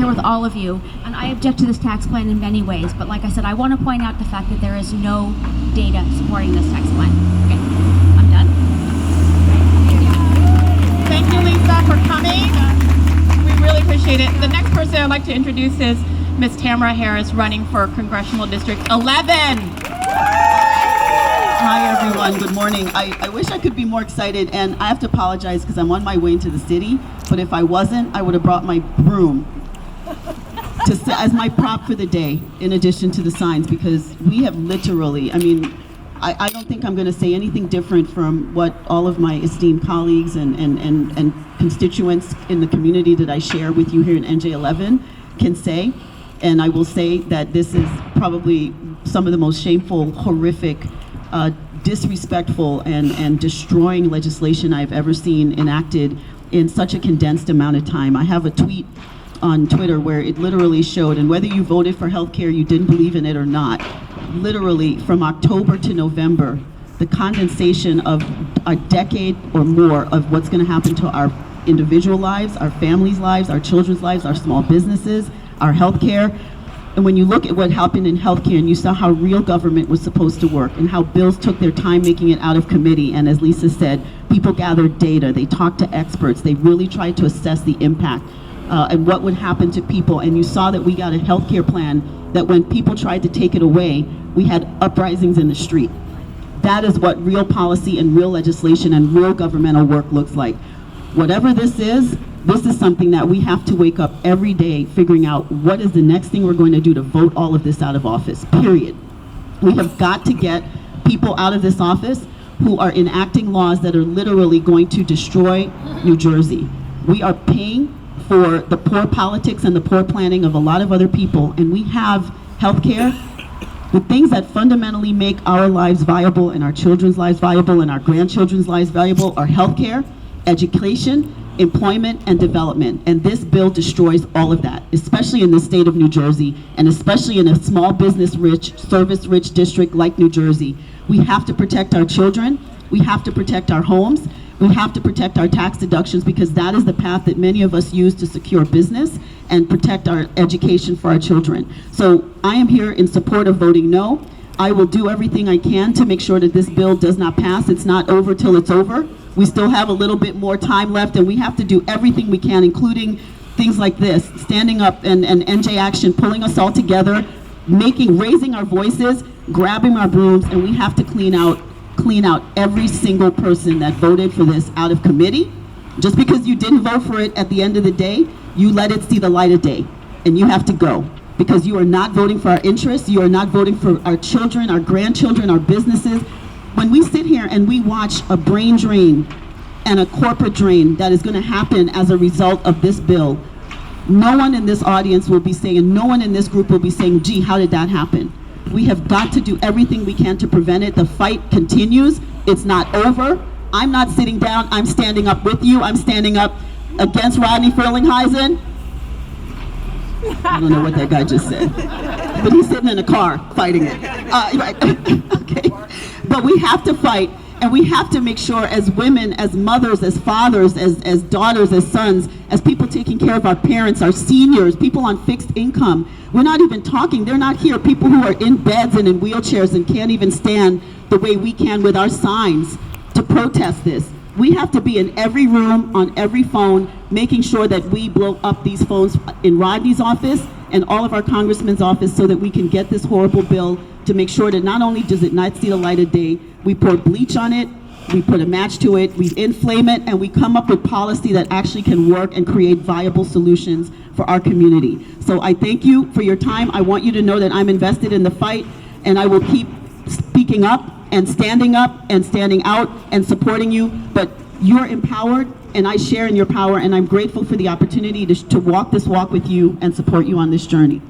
here with all of you, and I object to this tax plan in many ways, but like I said, I want to point out the fact that there is no data supporting this tax plan. Okay, I'm done. Thank you, Lisa, for coming. We really appreciate it. The next person I'd like to introduce is Ms. Tamara Harris, running for Congressional District 11. Hi everyone, good morning. I wish I could be more excited, and I have to apologize because I'm on my way into the city, but if I wasn't, I would have brought my broom as my prop for the day, in addition to the signs, because we have literally, I don't think I'm going to say anything different from what all of my esteemed colleagues and constituents in the community that I share with you here in NJ11 can say, and I will say that this is probably some of the most shameful, horrific, disrespectful and destroying legislation I've ever seen enacted in such a condensed amount of time. I have a tweet on Twitter where it literally showed, and whether you voted for healthcare, you didn't believe in it or not, literally from October to November, the condensation of a decade or more of what's going to happen to our individual lives, our families' lives, our children's lives, our small businesses, our healthcare. And when you look at what happened in healthcare and you saw how real government was supposed to work and how bills took their time making it out of committee, and as Lisa said, people gathered data, they talked to experts, they really tried to assess the impact and what would happen to people, and you saw that we got a healthcare plan that when people tried to take it away, we had uprisings in the street. That is what real policy and real legislation and real governmental work looks like. Whatever this is something that we have to wake up every day figuring out what is the next thing we're going to do to vote all of this out of office, period. We have got to get people out of this office who are enacting laws that are literally going to destroy New Jersey. We are paying for the poor politics and the poor planning of a lot of other people, and we have healthcare. The things that fundamentally make our lives viable and our children's lives viable and our grandchildren's lives viable are healthcare, education, employment, and development. And this bill destroys all of that, especially in the state of New Jersey, and especially in a small business rich, service rich district like New Jersey. We have to protect our children, we have to protect our homes, we have to protect our tax deductions, because that is the path that many of us use to secure business and protect our education for our children. So I am here in support of voting no. I will do everything I can to make sure that this bill does not pass. It's not over till it's over. We still have a little bit more time left, and we have to do everything we can, including things like this, standing up and NJ Action, pulling us all together, raising our voices, grabbing our brooms, and we have to clean out every single person that voted for this out of committee. Just because you didn't vote for it at the end of the day, you let it see the light of day, and you have to go. Because you are not voting for our interests, you are not voting for our children, our grandchildren, our businesses. When we sit here and we watch a brain drain and a corporate drain that is going to happen as a result of this bill, no one in this audience will be saying, no one in this group will be saying, gee, how did that happen? We have got to do everything we can to prevent it. The fight continues. It's not over. I'm not sitting down. I'm standing up with you. I'm standing up against Rodney Frelinghuysen. I don't know what that guy just said, but he's sitting in a car fighting it. Right. Okay. But we have to fight, and we have to make sure, as women, as mothers, as fathers, as daughters, as sons, as people taking care of our parents, our seniors, people on fixed income. We're not even talking, they're not here, people who are in beds and in wheelchairs and can't even stand the way we can with our signs to protest this. We have to be in every room, on every phone, making sure that we blow up these phones in Rodney's office and all of our congressmen's office so that we can get this horrible bill to make sure that not only does it not see the light of day, we pour bleach on it, we put a match to it, we inflame it, and we come up with policy that actually can work and create viable solutions for our community. So I thank you for your time. I want you to know that I'm invested in the fight, and I will keep speaking up and standing out and supporting you. But you're empowered, and I share in your power, and I'm grateful for the opportunity to walk this walk with you and support you on this journey.